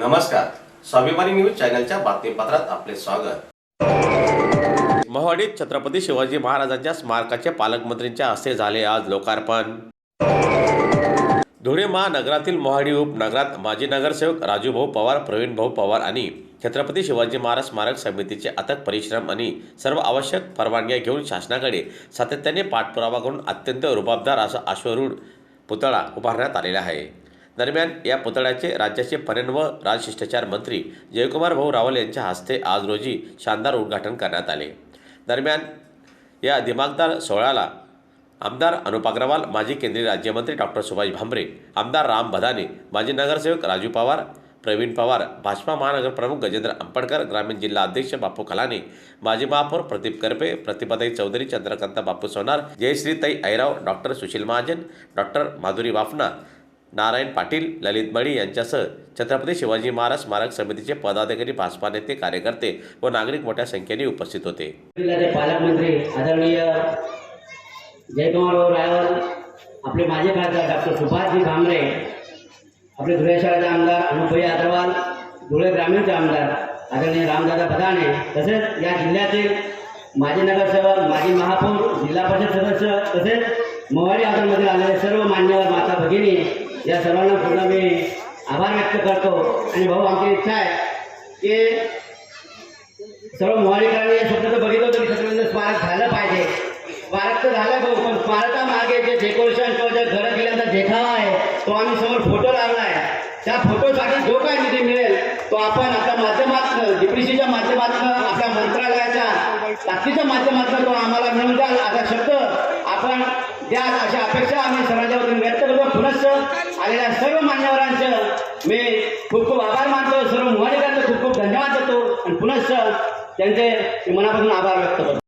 नमस्कार, स्वाभिमानी न्यूज चॅनलच्या बातमीपत्रात आपले स्वागत। मोहाडीत छत्रपती शिवाजी महाराजांच्या स्मारकाचे पालकमंत्रींच्या हस्ते झाले आज लोकार्पण। धुळे महानगरातील मोहाडी उपनगरात माजी नगरसेवक राजूभाऊ पवार, प्रवीणभाऊ पवार आणि छत्रपती शिवाजी महाराज स्मारक समितीचे अथक परिश्रम आणि सर्व आवश्यक परवानग्या घेऊन शासनाकडे सातत्याने पाठपुरावा करून अत्यंत रुबाबदार असा अश्वरूढ पुतळा उभारण्यात आलेला आहे। दरम्यान या पुतळ्याचे राज्याचे पर्यटन व राजशिष्टाचार मंत्री जयकुमार भाऊ रावल यांच्या हस्ते आज रोजी शानदार उद्घाटन करण्यात आले। दरम्यान या दिमागदार सोहळ्याला आमदार अनुप अग्रवाल, माजी केंद्रीय राज्यमंत्री डॉक्टर सुभाष भामरे, आमदार राम बधाने, माजी नगरसेवक राजू पवार, प्रवीण पवार, भाजपा महानगर प्रमुख गजेंद्र अंपडकर, ग्रामीण जिल्हा अध्यक्ष बापू खलाने, माजी महापौर प्रदीप करपे, प्रतिभाताई चौधरी, चंद्रकांत बापू सोनार, जयश्रीताई ऐराव, डॉक्टर सुशील महाजन, डॉक्टर माधुरी वाफना, नारायण पाटील, ललित मळी यांच्यासह छत्रपती शिवाजी महाराज स्मारक समितीचे पदाधिकारी, भाजपा नेते, कार्यकर्ते व नागरिक मोठ्या संख्येने उपस्थित होते। जिल्ह्याचे पालकमंत्री आदरणीय जयकुमार भाऊ रावल, आपले माजी खासदार डॉक्टर सुभाषजी भामरे, आपले धुळे शहराचे आमदार अनुपभाई अग्रवाल, धुळे ग्रामीणचे आमदार आदरणीय रामदादा बधाने, तसेच या जिल्ह्यातील माजी नगरसेवक, माजी महापौर, जिल्हा परिषद सदस्य तसेच मोहाडी आंदोलनामध्ये आलेले सर्व मान्यवर माता भगिनी, या सर्वांना पुन्हा मी आभार व्यक्त करतो। आणि भाऊ, आमची इच्छा आहे की सर्व मोहाडीकरांनी हे स्वप्न तर बघितलं होतं की छत्रपती स्मारक झालं पाहिजे। स्मारक तर झालं भाऊ, पण स्मारकामागे जे डेकोरेशन किंवा जे घरं केल्यानंतर देखावा आहे तो आम्ही समोर फोटो लावला आहे। त्या फोटोसाठी जो काय निधी मिळेल तो आपण आपल्या माध्यमातून, डीपीसीच्या माध्यमातून, आपल्या मंत्रालयाच्या ताकदीच्या माध्यमातून तो आम्हाला मिळून द्याल असा शब्द आपण द्या, अशा अपेक्षा आम्ही सर्वांच्या वतीने व्यक्त करतो। पुनश्च आलेल्या सर्व मान्यवरांचं मी खूप खूप आभार मानतो, सर्व मोहाडीकरांचं खूप खूप धन्यवाद देतो आणि पुनश्च त्यांचे मनापासून आभार व्यक्त करतो।